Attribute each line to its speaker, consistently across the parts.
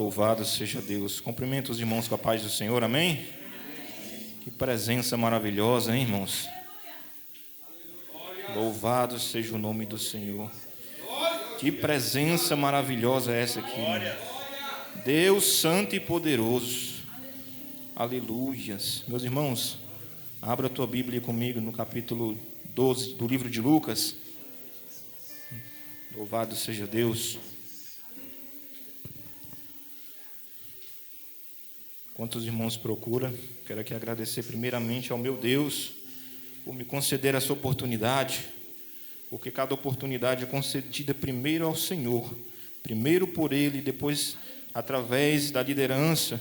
Speaker 1: Louvado seja Deus. Cumprimento os irmãos com a paz do Senhor, amém? Que presença maravilhosa, hein, irmãos? Louvado seja o nome do Senhor. Que presença maravilhosa é essa aqui, irmão. Deus santo e poderoso. Aleluias. Meus irmãos, abra a tua Bíblia comigo no capítulo 12 do livro de Lucas. Louvado seja Deus. Quantos irmãos procuram? Quero aqui agradecer primeiramente ao meu Deus por me conceder essa oportunidade, porque cada oportunidade é concedida primeiro ao Senhor, primeiro por Ele, depois através da liderança.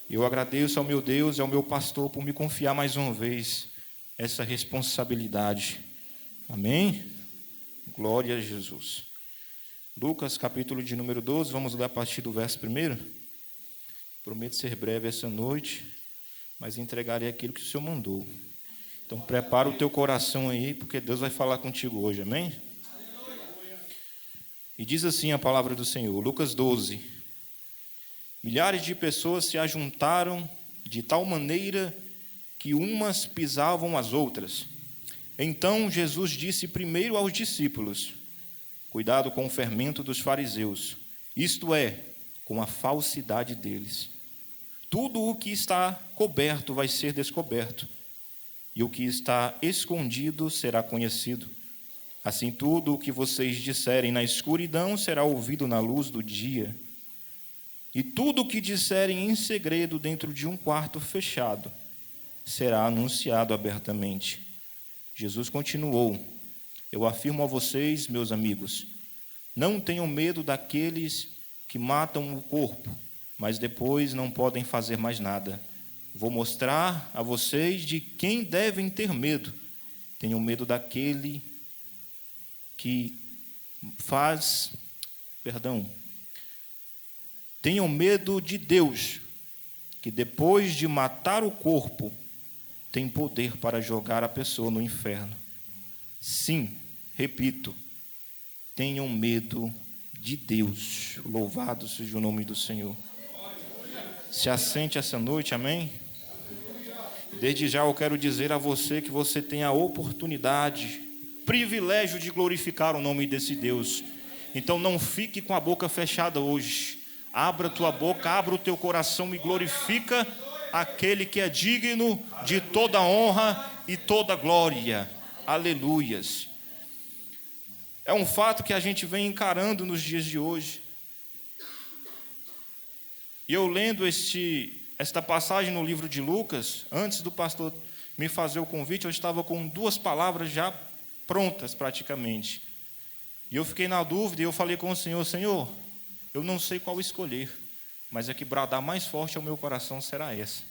Speaker 1: Eu agradeço ao meu Deus e ao meu pastor por me confiar mais uma vez essa responsabilidade. Amém? Glória a Jesus. Lucas, capítulo de número 12, vamos ler a partir do verso 1. Prometo ser breve essa noite, mas entregarei aquilo que o Senhor mandou. Então prepara o teu coração aí, porque Deus vai falar contigo hoje, amém? E diz assim a palavra do Senhor, Lucas 12. Milhares de pessoas se ajuntaram de tal maneira que umas pisavam as outras. Então Jesus disse primeiro aos discípulos: cuidado com o fermento dos fariseus, isto é, com a falsidade deles. Tudo o que está coberto vai ser descoberto, e o que está escondido será conhecido. Assim, tudo o que vocês disserem na escuridão será ouvido na luz do dia. E tudo o que disserem em segredo dentro de um quarto fechado será anunciado abertamente. Jesus continuou: eu afirmo a vocês, meus amigos, não tenham medo daqueles que matam o corpo, mas depois não podem fazer mais nada. Vou mostrar a vocês de quem devem ter medo. Tenham medo daquele que Tenham medo de Deus, que depois de matar o corpo, tem poder para jogar a pessoa no inferno. Sim, repito, tenham medo de Deus. Louvado seja o nome do Senhor. Se assente essa noite, amém? Desde já eu quero dizer a você que você tem a oportunidade, privilégio de glorificar o nome desse Deus. Então não fique com a boca fechada hoje. Abra a tua boca, abra o teu coração e glorifica aquele que é digno de toda honra e toda glória. Aleluias. É um fato que a gente vem encarando nos dias de hoje. E eu lendo esta passagem no livro de Lucas, antes do pastor me fazer o convite, eu estava com 2 palavras já prontas praticamente. E eu fiquei na dúvida e eu falei com o Senhor: Senhor, eu não sei qual escolher, mas a que bradar mais forte ao meu coração será essa.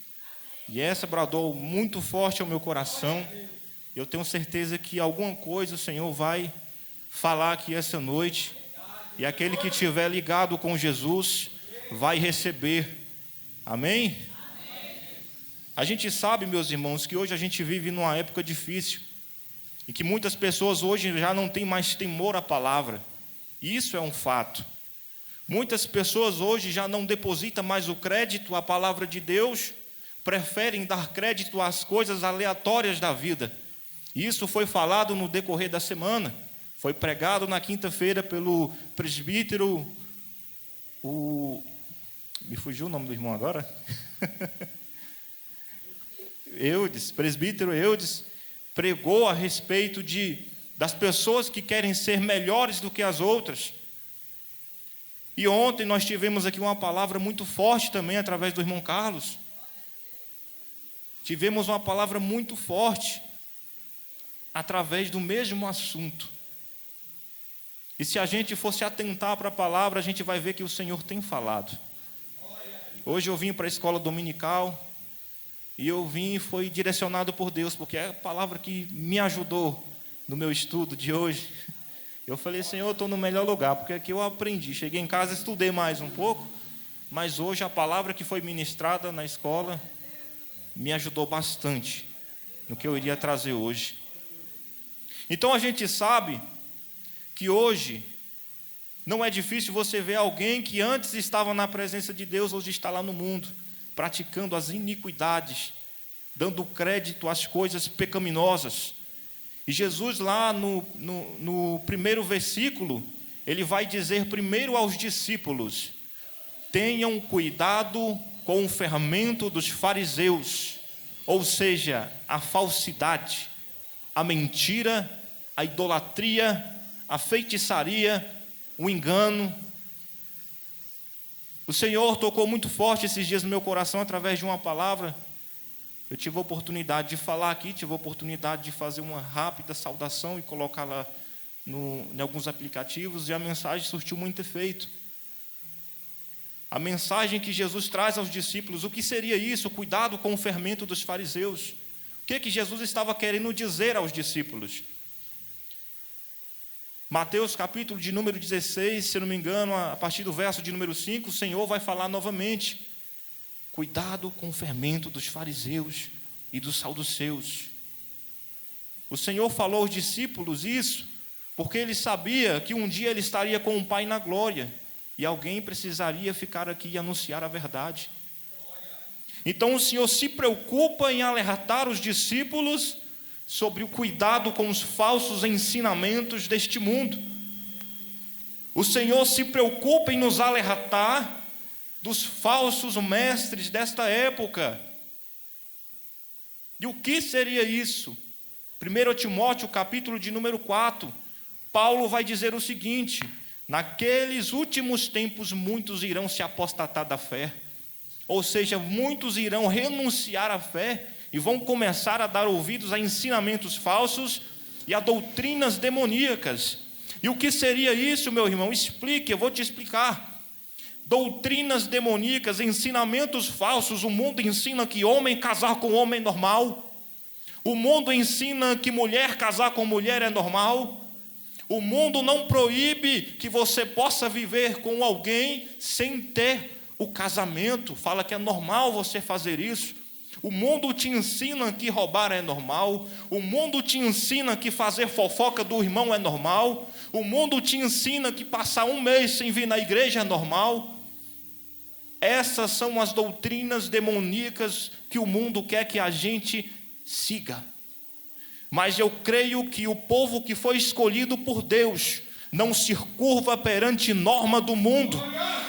Speaker 1: E essa bradou muito forte ao meu coração. Eu tenho certeza que alguma coisa o Senhor vai falar aqui essa noite. E aquele que estiver ligado com Jesus vai receber. Amém? A gente sabe, meus irmãos, que hoje a gente vive numa época difícil e que muitas pessoas hoje já não têm mais temor à palavra. Isso é um fato. Muitas pessoas hoje já não depositam mais o crédito à palavra de Deus, preferem dar crédito às coisas aleatórias da vida. Isso foi falado no decorrer da semana. Foi pregado na quinta-feira pelo presbítero, me fugiu o nome do irmão agora? Presbítero Eudes, pregou a respeito das pessoas que querem ser melhores do que as outras. E ontem nós tivemos aqui uma palavra muito forte também através do irmão Carlos. Tivemos uma palavra muito forte através do mesmo assunto. E se a gente fosse atentar para a palavra, a gente vai ver que o Senhor tem falado. Hoje eu vim para a escola dominical e eu vim e fui direcionado por Deus, porque é a palavra que me ajudou no meu estudo de hoje. Eu falei: Senhor, eu estou no melhor lugar, porque aqui eu aprendi. Cheguei em casa, estudei mais um pouco, mas hoje a palavra que foi ministrada na escola me ajudou bastante no que eu iria trazer hoje. Então a gente sabe que hoje Não é difícil você ver alguém que antes estava na presença de Deus, hoje está lá no mundo, praticando as iniquidades, dando crédito às coisas pecaminosas. E Jesus lá no primeiro versículo, ele vai dizer primeiro aos discípulos: tenham cuidado com o fermento dos fariseus, ou seja, a falsidade, a mentira, a idolatria, a feitiçaria, o engano. O Senhor tocou muito forte esses dias no meu coração através de uma palavra. Eu tive a oportunidade de falar aqui, tive a oportunidade de fazer uma rápida saudação e colocá-la em alguns aplicativos, e a mensagem surtiu muito efeito. A mensagem que Jesus traz aos discípulos, o que seria isso? Cuidado com o fermento dos fariseus. O que Jesus estava querendo dizer aos discípulos? Mateus capítulo de número 16, se não me engano, a partir do verso de número 5, o Senhor vai falar novamente: cuidado com o fermento dos fariseus e dos saduceus. O Senhor falou aos discípulos isso, porque ele sabia que um dia ele estaria com o Pai na glória, e alguém precisaria ficar aqui e anunciar a verdade. Então o Senhor se preocupa em alertar os discípulos sobre o cuidado com os falsos ensinamentos deste mundo. O Senhor se preocupa em nos alertar dos falsos mestres desta época. E o que seria isso? 1 Timóteo, capítulo de número 4, Paulo vai dizer o seguinte: naqueles últimos tempos muitos irão se apostatar da fé, ou seja, muitos irão renunciar à fé e vão começar a dar ouvidos a ensinamentos falsos e a doutrinas demoníacas. E o que seria isso, meu irmão? Explique, eu vou te explicar. Doutrinas demoníacas, ensinamentos falsos. O mundo ensina que homem casar com homem é normal. O mundo ensina que mulher casar com mulher é normal. O mundo não proíbe que você possa viver com alguém sem ter o casamento. Fala que é normal você fazer isso. O mundo te ensina que roubar é normal. O mundo te ensina que fazer fofoca do irmão é normal. O mundo te ensina que passar um mês sem vir na igreja é normal. Essas são as doutrinas demoníacas que o mundo quer que a gente siga. Mas eu creio que o povo que foi escolhido por Deus não se curva perante norma do mundo.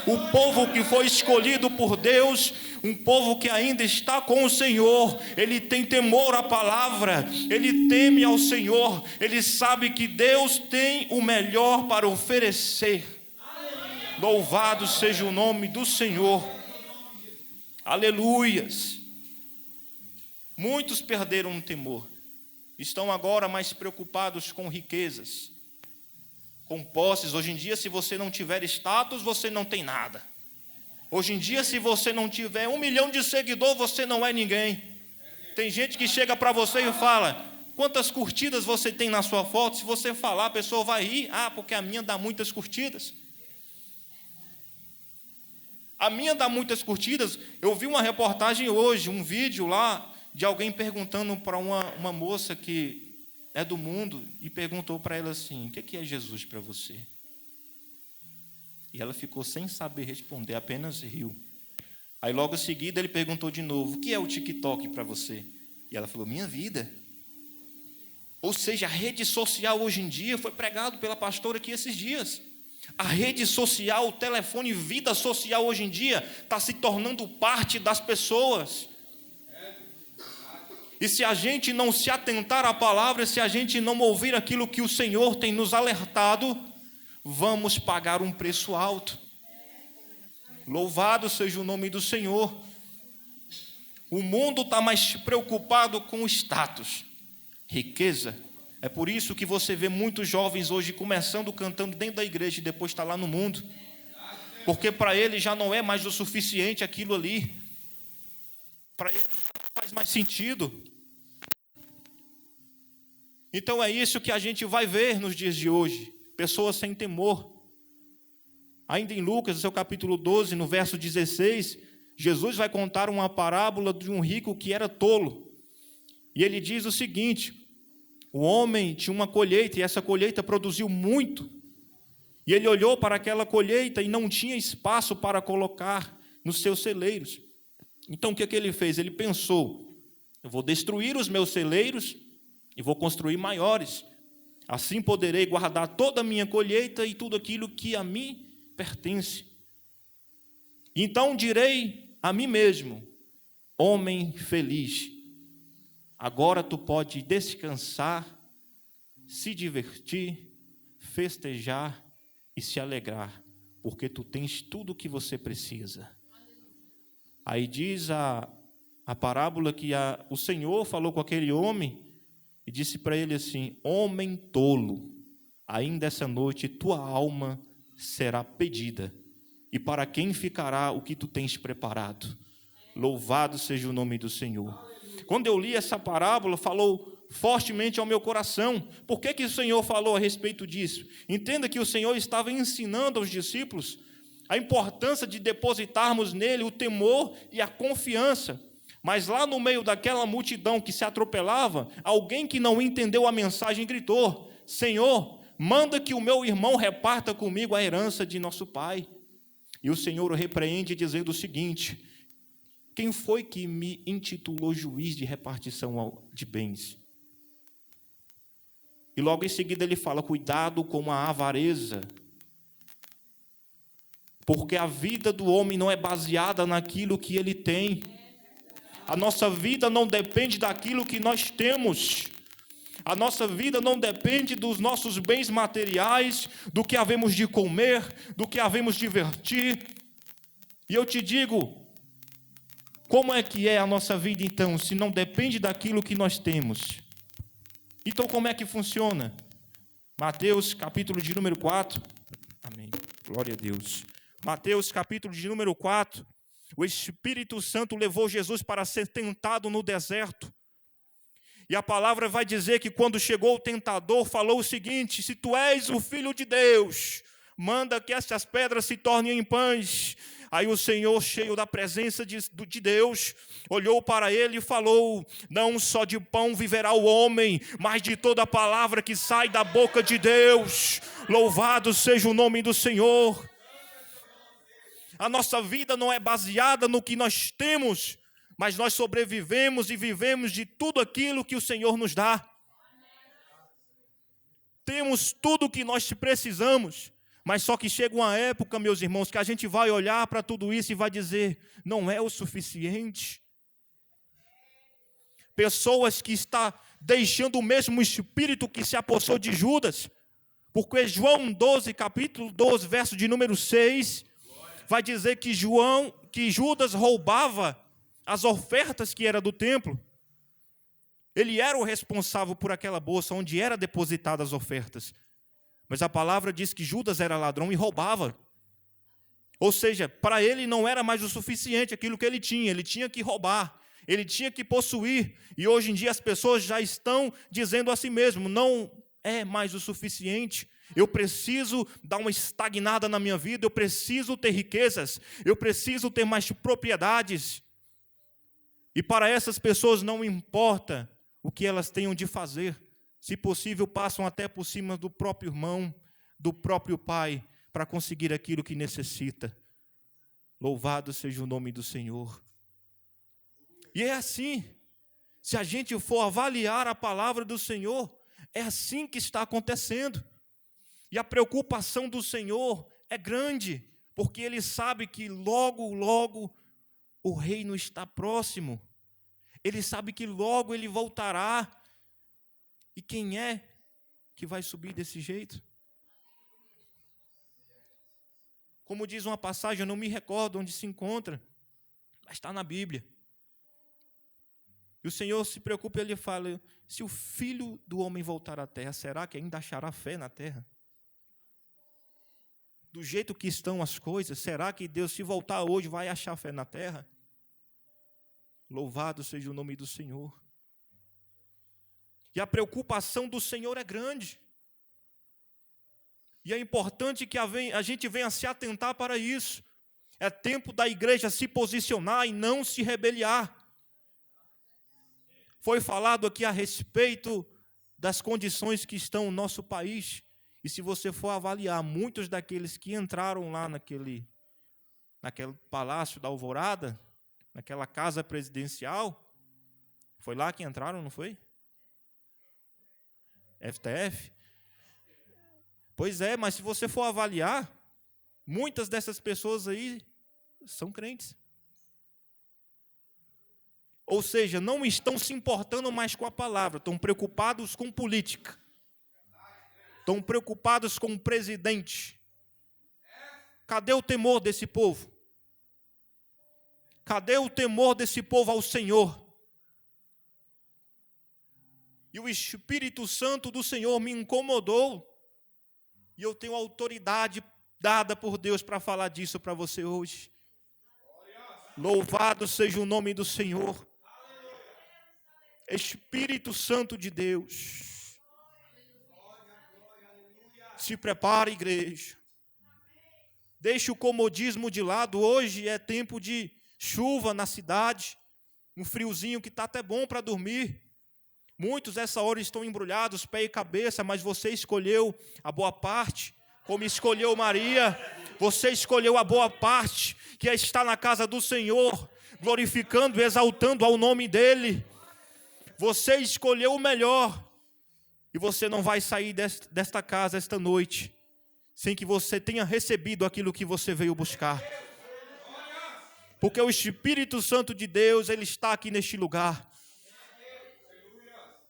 Speaker 1: O povo que foi escolhido por Deus, um povo que ainda está com o Senhor, ele tem temor à palavra, ele teme ao Senhor, ele sabe que Deus tem o melhor para oferecer. Louvado seja o nome do Senhor. Aleluias. Muitos perderam o temor, estão agora mais preocupados com riquezas, com posses. Hoje em dia, se você não tiver status, você não tem nada. Hoje em dia, se você não tiver 1 milhão de seguidores, você não é ninguém. Tem gente que chega para você e fala: quantas curtidas você tem na sua foto? Se você falar, a pessoa vai rir. Ah, porque a minha dá muitas curtidas. A minha dá muitas curtidas. Eu vi uma reportagem hoje, um vídeo lá, de alguém perguntando para uma moça que é do mundo, e perguntou para ela assim: o que é Jesus para você? E ela ficou sem saber responder, apenas riu. Aí logo em seguida ele perguntou de novo: o que é o TikTok para você? E ela falou: minha vida. Ou seja, a rede social hoje em dia, foi pregado pela pastora aqui esses dias, a rede social, o telefone, vida social hoje em dia está se tornando parte das pessoas. E se a gente não se atentar à palavra, se a gente não ouvir aquilo que o Senhor tem nos alertado, vamos pagar um preço alto. Louvado seja o nome do Senhor. O mundo está mais preocupado com o status, riqueza. É por isso que você vê muitos jovens hoje começando cantando dentro da igreja e depois está lá no mundo. Porque para ele já não é mais o suficiente aquilo ali. Para ele não faz mais sentido. Então é isso que a gente vai ver nos dias de hoje. Pessoas sem temor. Ainda em Lucas, no seu capítulo 12, no verso 16, Jesus vai contar uma parábola de um rico que era tolo. E ele diz o seguinte: o homem tinha uma colheita, e essa colheita produziu muito. E ele olhou para aquela colheita e não tinha espaço para colocar nos seus celeiros. Então, o que ele fez? Ele pensou: eu vou destruir os meus celeiros e vou construir maiores. Assim poderei guardar toda a minha colheita e tudo aquilo que a mim pertence. Então direi a mim mesmo: homem feliz, agora tu pode descansar, se divertir, festejar e se alegrar, porque tu tens tudo o que você precisa. Aí diz a parábola que o Senhor falou com aquele homem e disse para ele assim: homem tolo, ainda essa noite tua alma será pedida, e para quem ficará o que tu tens preparado? Louvado seja o nome do Senhor. Quando eu li essa parábola, falou fortemente ao meu coração. Por que o Senhor falou a respeito disso? Entenda que o Senhor estava ensinando aos discípulos a importância de depositarmos nele o temor e a confiança. Mas lá no meio daquela multidão que se atropelava, alguém que não entendeu a mensagem gritou: Senhor, manda que o meu irmão reparta comigo a herança de nosso pai. E o Senhor o repreende dizendo o seguinte: quem foi que me intitulou juiz de repartição de bens? E logo em seguida ele fala: cuidado com a avareza, porque a vida do homem não é baseada naquilo que ele tem. A nossa vida não depende daquilo que nós temos. A nossa vida não depende dos nossos bens materiais, do que havemos de comer, do que havemos de divertir. E eu te digo, como é que é a nossa vida então, se não depende daquilo que nós temos? Então como é que funciona? Mateus capítulo de número 4. Amém. Glória a Deus. Mateus capítulo de número 4. O Espírito Santo levou Jesus para ser tentado no deserto. E a palavra vai dizer que quando chegou o tentador, falou o seguinte: se tu és o Filho de Deus, manda que estas pedras se tornem em pães. Aí o Senhor, cheio da presença de Deus, olhou para ele e falou: não só de pão viverá o homem, mas de toda a palavra que sai da boca de Deus. Louvado seja o nome do Senhor. A nossa vida não é baseada no que nós temos, mas nós sobrevivemos e vivemos de tudo aquilo que o Senhor nos dá. Temos tudo o que nós precisamos, mas só que chega uma época, meus irmãos, que a gente vai olhar para tudo isso e vai dizer: não é o suficiente. Pessoas que estão deixando o mesmo espírito que se apossou de Judas, porque João 12, capítulo 12, verso de número 6, vai dizer que Judas roubava as ofertas que era do templo. Ele era o responsável por aquela bolsa onde era depositadas as ofertas. Mas a palavra diz que Judas era ladrão e roubava. Ou seja, para ele não era mais o suficiente aquilo que ele tinha que roubar, ele tinha que possuir. E hoje em dia as pessoas já estão dizendo a si mesmo: não é mais o suficiente. Eu preciso dar uma estagnada na minha vida, eu preciso ter riquezas, eu preciso ter mais propriedades. E para essas pessoas não importa o que elas tenham de fazer. Se possível, passam até por cima do próprio irmão, do próprio pai, para conseguir aquilo que necessita. Louvado seja o nome do Senhor. E é assim, se a gente for avaliar a palavra do Senhor, é assim que está acontecendo. E a preocupação do Senhor é grande, porque Ele sabe que logo, logo o reino está próximo. Ele sabe que logo Ele voltará. E quem é que vai subir desse jeito? Como diz uma passagem, eu não me recordo onde se encontra, mas está na Bíblia. E o Senhor se preocupa e Ele fala: se o Filho do homem voltar à terra, será que ainda achará fé na terra? Do jeito que estão as coisas, será que Deus, se voltar hoje, vai achar fé na terra? Louvado seja o nome do Senhor. E a preocupação do Senhor é grande. E é importante que a gente venha se atentar para isso. É tempo da igreja se posicionar e não se rebeliar. Foi falado aqui a respeito das condições que estão no nosso país. E se você for avaliar, muitos daqueles que entraram lá naquele palácio da Alvorada, naquela casa presidencial, foi lá que entraram, não foi? STF? Pois é, mas se você for avaliar, muitas dessas pessoas aí são crentes. Ou seja, não estão se importando mais com a palavra, estão preocupados com política. Estão preocupados com o presidente. Cadê o temor desse povo? Cadê o temor desse povo ao Senhor? E o Espírito Santo do Senhor me incomodou. E eu tenho autoridade dada por Deus para falar disso para você hoje. Louvado seja o nome do Senhor. Espírito Santo de Deus. Se prepare, igreja. Deixe o comodismo de lado. Hoje é tempo de chuva na cidade. Um friozinho que está até bom para dormir. Muitos essa hora estão embrulhados, pé e cabeça, mas você escolheu a boa parte, como escolheu Maria. Você escolheu a boa parte, que é estar na casa do Senhor, glorificando e exaltando ao nome dEle. Você escolheu o melhor. E você não vai sair desta casa esta noite sem que você tenha recebido aquilo que você veio buscar. Porque o Espírito Santo de Deus, Ele está aqui neste lugar.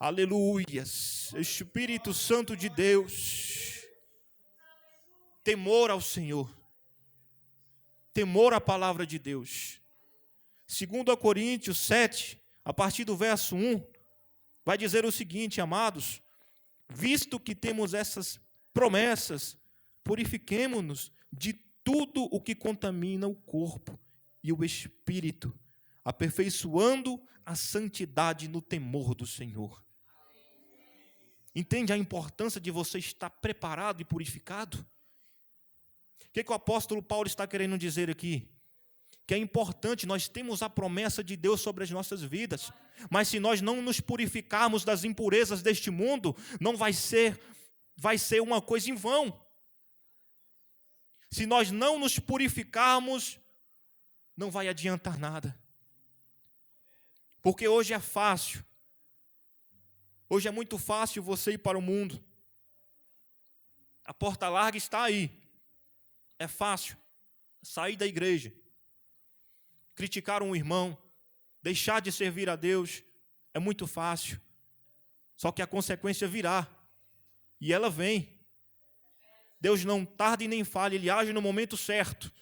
Speaker 1: Aleluias. Espírito Santo de Deus. Temor ao Senhor. Temor à palavra de Deus. 2 Coríntios 7, a partir do verso 1, vai dizer o seguinte, amados: visto que temos essas promessas, purifiquemo-nos de tudo o que contamina o corpo e o espírito, aperfeiçoando a santidade no temor do Senhor. Entende a importância de você estar preparado e purificado? O que o apóstolo Paulo está querendo dizer aqui? Que é importante, nós temos a promessa de Deus sobre as nossas vidas, mas se nós não nos purificarmos das impurezas deste mundo, não vai ser uma coisa em vão. Se nós não nos purificarmos, não vai adiantar nada. Porque hoje é fácil. Hoje é muito fácil você ir para o mundo. A porta larga está aí. É fácil sair da igreja, criticar um irmão, deixar de servir a Deus. É muito fácil. Só que a consequência virá. E ela vem. Deus não tarda e nem falha, Ele age no momento certo.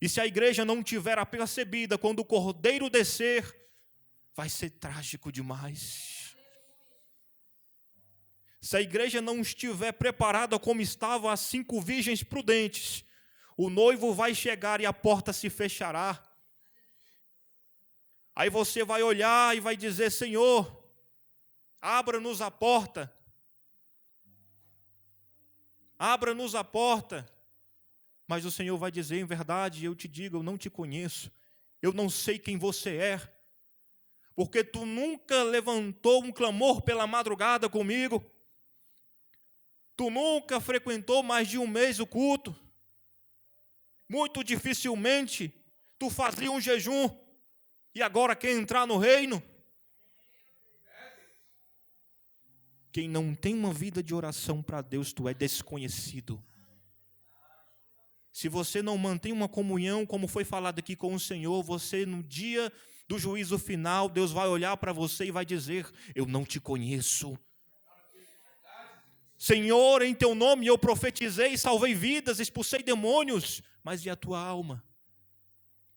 Speaker 1: E se a igreja não tiver apercebida quando o cordeiro descer, vai ser trágico demais. Se a igreja não estiver preparada como estavam as 5 virgens prudentes, o noivo vai chegar e a porta se fechará. Aí você vai olhar e vai dizer: Senhor, abra-nos a porta. Abra-nos a porta. Mas o Senhor vai dizer: em verdade, eu te digo, eu não te conheço. Eu não sei quem você é. Porque tu nunca levantou um clamor pela madrugada comigo. Tu nunca frequentou mais de 1 mês o culto. Muito dificilmente tu fazia um jejum. E agora quer entrar no reino? Quem não tem uma vida de oração para Deus, tu é desconhecido. Se você não mantém uma comunhão, como foi falado aqui com o Senhor, você no dia do juízo final, Deus vai olhar para você e vai dizer: eu não te conheço. Senhor, em teu nome eu profetizei, salvei vidas, expulsei demônios, mas e a tua alma?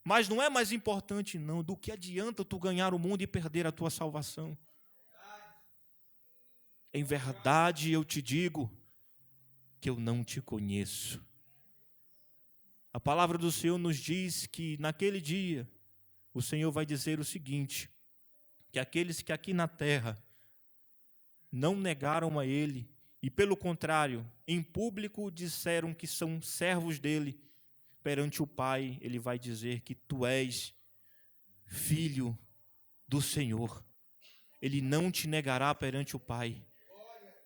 Speaker 1: Mas não é mais importante não, do que adianta tu ganhar o mundo e perder a tua salvação? Em verdade eu te digo que eu não te conheço. A palavra do Senhor nos diz que naquele dia o Senhor vai dizer o seguinte: que aqueles que aqui na terra não negaram a Ele, e pelo contrário, em público disseram que são servos dEle, perante o Pai, Ele vai dizer que tu és filho do Senhor. Ele não te negará perante o Pai.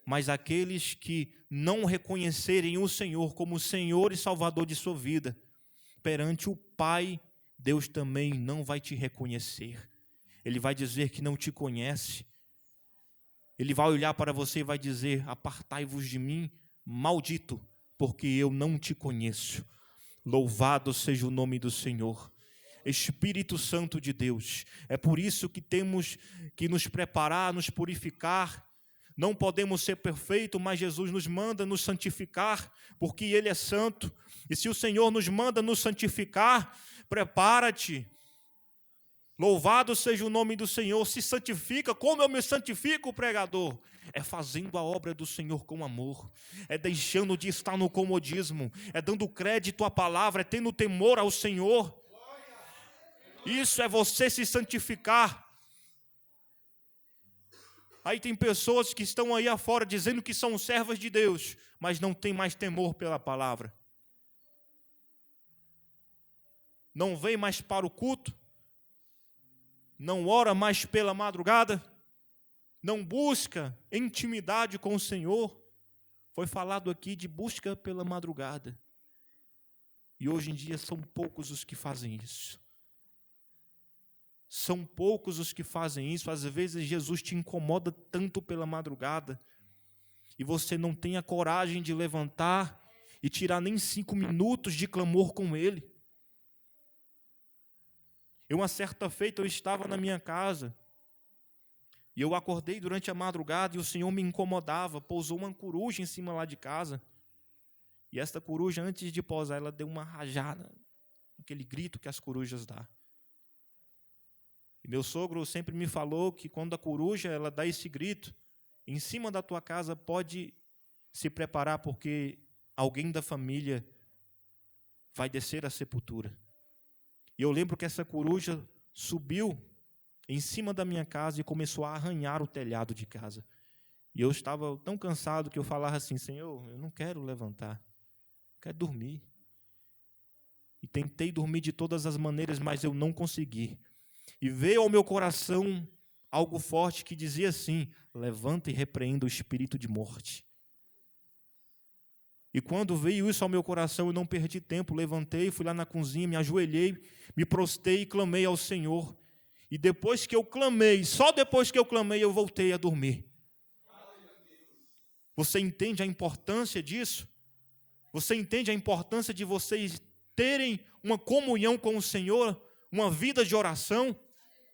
Speaker 1: mas aqueles que não reconhecerem o Senhor como Senhor e Salvador de sua vida, perante o Pai, Deus também não vai te reconhecer. Ele vai dizer que não te conhece. Ele vai olhar para você e vai dizer: apartai-vos de mim, maldito, porque eu não te conheço. Louvado seja o nome do Senhor. Espírito Santo de Deus, é por isso que temos que nos preparar, nos purificar. Não podemos ser perfeitos, mas Jesus nos manda nos santificar, porque Ele é santo. E se o Senhor nos manda nos santificar, prepara-te. Louvado seja o nome do Senhor. Se santifica. Como eu me santifico, pregador? É fazendo a obra do Senhor com amor, é deixando de estar no comodismo, é dando crédito à palavra, é tendo temor ao Senhor. Isso é você se santificar. Aí tem pessoas que estão aí afora dizendo que são servas de Deus, mas não tem mais temor pela palavra. Não vem mais para o culto, não ora mais pela madrugada, não busca intimidade com o Senhor. Foi falado aqui de busca pela madrugada. E hoje em dia são poucos os que fazem isso. São poucos os que fazem isso. Às vezes Jesus te incomoda tanto pela madrugada e você não tem a coragem de levantar e tirar nem 5 minutos de clamor com Ele. Uma certa feita eu estava na minha casa e eu acordei durante a madrugada e o Senhor me incomodava. Pousou uma coruja em cima lá de casa e esta coruja, antes de pousar, ela deu uma rajada, aquele grito que as corujas dão. E meu sogro sempre me falou que quando a coruja ela dá esse grito, em cima da tua casa pode se preparar, porque alguém da família vai descer à sepultura. E eu lembro que essa coruja subiu em cima da minha casa e começou a arranhar o telhado de casa. E eu estava tão cansado que eu falava assim: Senhor, eu não quero levantar, eu quero dormir. E tentei dormir de todas as maneiras, mas eu não consegui. E veio ao meu coração algo forte que dizia assim: levanta e repreenda o espírito de morte. E quando veio isso ao meu coração, eu não perdi tempo, levantei, fui lá na cozinha, me ajoelhei, me prostei e clamei ao Senhor. E depois que eu clamei, só depois que eu clamei, eu voltei a dormir. Você entende a importância disso? Você entende a importância de vocês terem uma comunhão com o Senhor, uma vida de oração?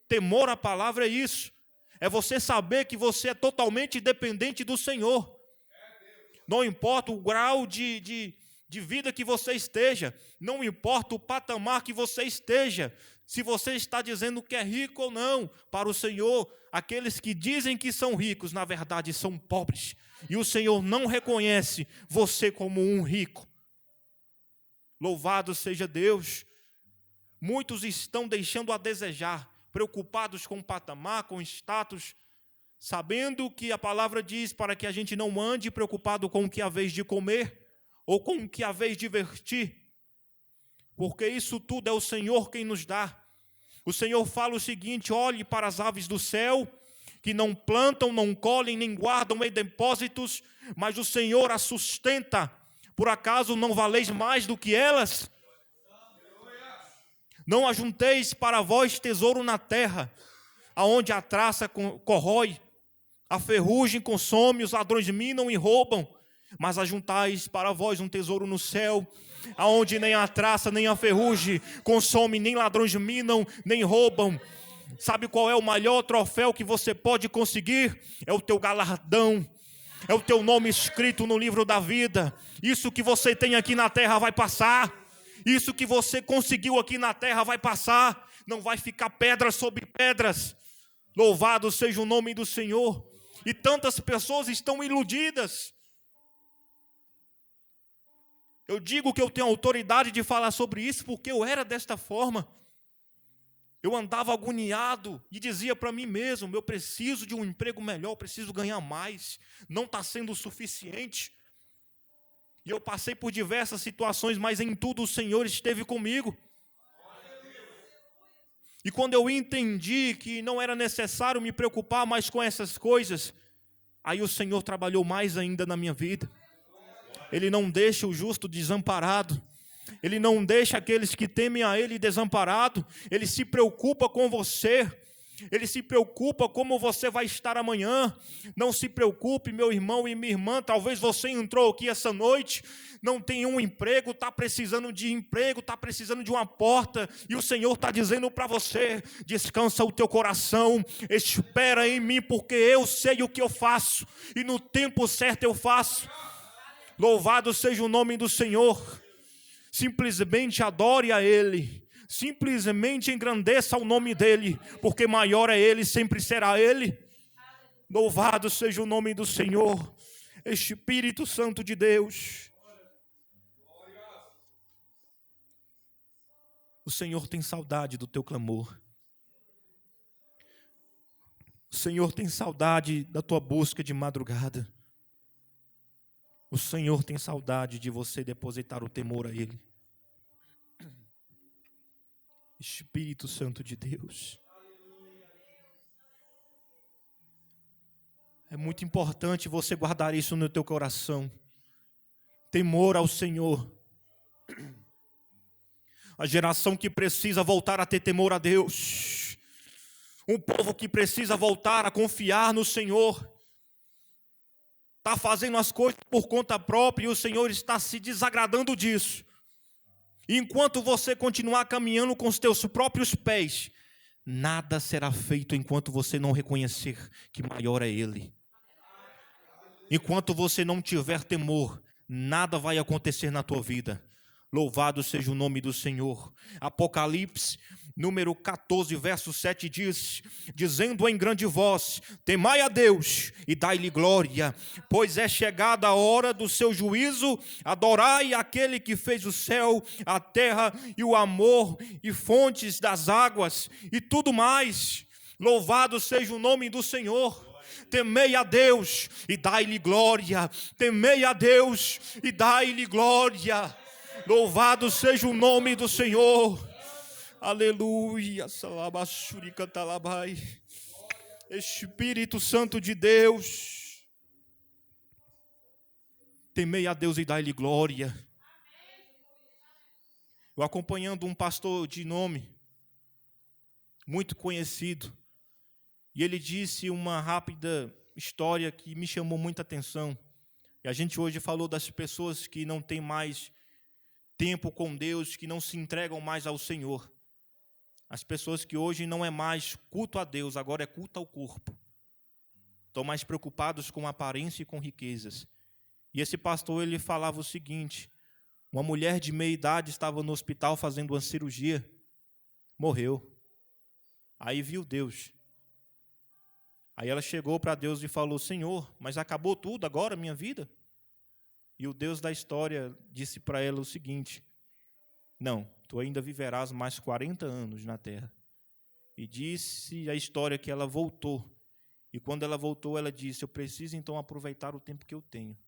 Speaker 1: Temor à palavra é isso. É você saber que você é totalmente dependente do Senhor. Não importa o grau de vida que você esteja, não importa o patamar que você esteja, se você está dizendo que é rico ou não, para o Senhor, aqueles que dizem que são ricos, na verdade são pobres. E o Senhor não reconhece você como um rico. Louvado seja Deus. Muitos estão deixando a desejar, preocupados com o patamar, com o status, sabendo que a palavra diz para que a gente não ande preocupado com o que há vez de comer ou com o que há vez de vestir, porque isso tudo é o Senhor quem nos dá. O Senhor fala o seguinte: olhe para as aves do céu, que não plantam, não colhem, nem guardam em depósitos, mas o Senhor as sustenta. Por acaso não valeis mais do que elas? Não ajunteis para vós tesouro na terra, aonde a traça corrói, a ferrugem consome, os ladrões minam e roubam, mas ajuntais para vós um tesouro no céu, aonde nem a traça nem a ferrugem consome, nem ladrões minam, nem roubam. Sabe qual é o maior troféu que você pode conseguir? É o teu galardão, é o teu nome escrito no livro da vida. Isso que você tem aqui na terra vai passar. Isso que você conseguiu aqui na terra vai passar. Não vai ficar pedras sobre pedras. Louvado seja o nome do Senhor. E tantas pessoas estão iludidas. Eu digo que eu tenho autoridade de falar sobre isso porque eu era desta forma. Eu andava agoniado e dizia para mim mesmo: eu preciso de um emprego melhor, eu preciso ganhar mais. Não está sendo o suficiente. E eu passei por diversas situações, mas em tudo o Senhor esteve comigo. E quando eu entendi que não era necessário me preocupar mais com essas coisas, Aí o Senhor trabalhou mais ainda na minha vida. Ele não deixa o justo desamparado. Ele não deixa aqueles que temem a Ele desamparado. Ele se preocupa com você. Ele se preocupa como você vai estar amanhã. Não se preocupe, meu irmão e minha irmã. Talvez você entrou aqui essa noite, não tem um emprego, está precisando de emprego, está precisando de uma porta, e o Senhor está dizendo para você: descansa o teu coração, espera em mim, porque eu sei o que eu faço, e no tempo certo eu faço. Louvado seja o nome do Senhor. Simplesmente adore a Ele. Simplesmente engrandeça o nome dEle, porque maior é Ele, sempre será Ele. Louvado seja o nome do Senhor. Espírito Santo de Deus. O Senhor tem saudade do teu clamor. O Senhor tem saudade da tua busca de madrugada. O Senhor tem saudade de você depositar o temor a Ele. Espírito Santo de Deus. É muito importante você guardar isso no teu coração. Temor ao Senhor. A geração que precisa voltar a ter temor a Deus. Um povo que precisa voltar a confiar no Senhor. Está fazendo as coisas por conta própria e o Senhor está se desagradando disso. E enquanto você continuar caminhando com os teus próprios pés, nada será feito enquanto você não reconhecer que maior é Ele. Enquanto você não tiver temor, nada vai acontecer na tua vida. Louvado seja o nome do Senhor. Apocalipse, número 14, verso 7 diz, dizendo em grande voz: temai a Deus e dai-lhe glória, pois é chegada a hora do seu juízo, adorai aquele que fez o céu, a terra e o amor e fontes das águas e tudo mais. Louvado seja o nome do Senhor. Temei a Deus e dai-lhe glória. Temei a Deus e dai-lhe glória. Louvado seja o nome do Senhor. Aleluia. Espírito Santo de Deus. Temei a Deus e dai-lhe glória. Eu acompanhando um pastor de nome muito conhecido, e ele disse uma rápida história que me chamou muita atenção. E a gente hoje falou das pessoas que não têm mais tempo com Deus, que não se entregam mais ao Senhor. As pessoas que hoje não é mais culto a Deus, agora é culto ao corpo. Estão mais preocupados com aparência e com riquezas. E esse pastor, ele falava o seguinte: uma mulher de meia idade estava no hospital fazendo uma cirurgia, morreu. Aí viu Deus. Aí ela chegou para Deus e falou: Senhor, mas acabou tudo agora, minha vida? E o Deus da história disse para ela o seguinte: não, tu ainda viverás mais 40 anos na terra. E disse a história que ela voltou. E quando ela voltou, ela disse: eu preciso então aproveitar o tempo que eu tenho.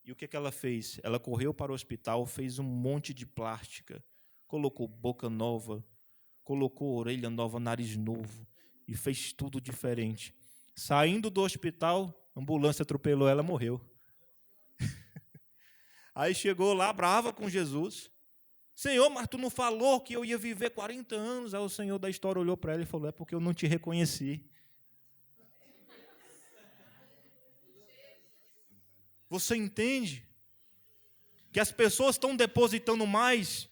Speaker 1: E o que ela fez? Ela correu para o hospital, fez um monte de plástica, colocou boca nova, colocou orelha nova, nariz novo, e fez tudo diferente. Saindo do hospital, a ambulância atropelou ela, morreu. Aí chegou lá, brava com Jesus: Senhor, mas tu não falou que eu ia viver 40 anos? Aí o Senhor da história olhou para ela e falou: é porque eu não te reconheci. Você entende que as pessoas estão depositando mais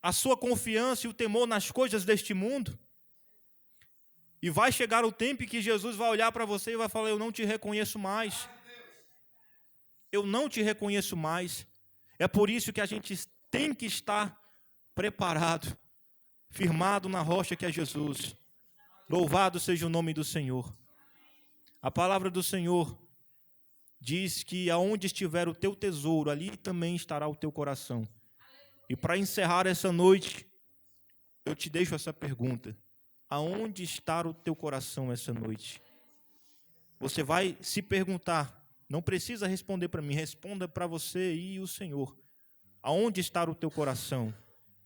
Speaker 1: a sua confiança e o temor nas coisas deste mundo? E vai chegar o tempo em que Jesus vai olhar para você e vai falar: eu não te reconheço mais. Eu não te reconheço mais. É por isso que a gente tem que estar preparado, firmado na rocha que é Jesus. Louvado seja o nome do Senhor. A palavra do Senhor diz que aonde estiver o teu tesouro, ali também estará o teu coração. E para encerrar essa noite, eu te deixo essa pergunta: aonde está o teu coração essa noite? Você vai se perguntar, não precisa responder para mim, responda para você e o Senhor. Aonde está o teu coração?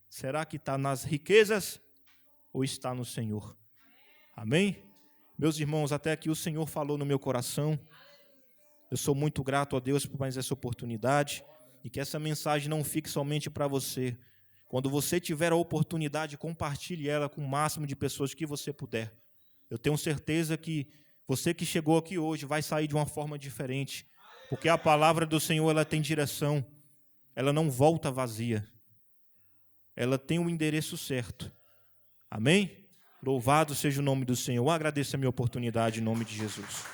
Speaker 1: Será que está nas riquezas ou está no Senhor? Amém? Meus irmãos, até aqui o Senhor falou no meu coração. Eu sou muito grato a Deus por mais essa oportunidade e que essa mensagem não fique somente para você. Quando você tiver a oportunidade, compartilhe ela com o máximo de pessoas que você puder. Eu tenho certeza que você que chegou aqui hoje vai sair de uma forma diferente, porque a palavra do Senhor ela tem direção, ela não volta vazia, ela tem o endereço certo. Amém? Louvado seja o nome do Senhor. Eu agradeço a minha oportunidade em nome de Jesus.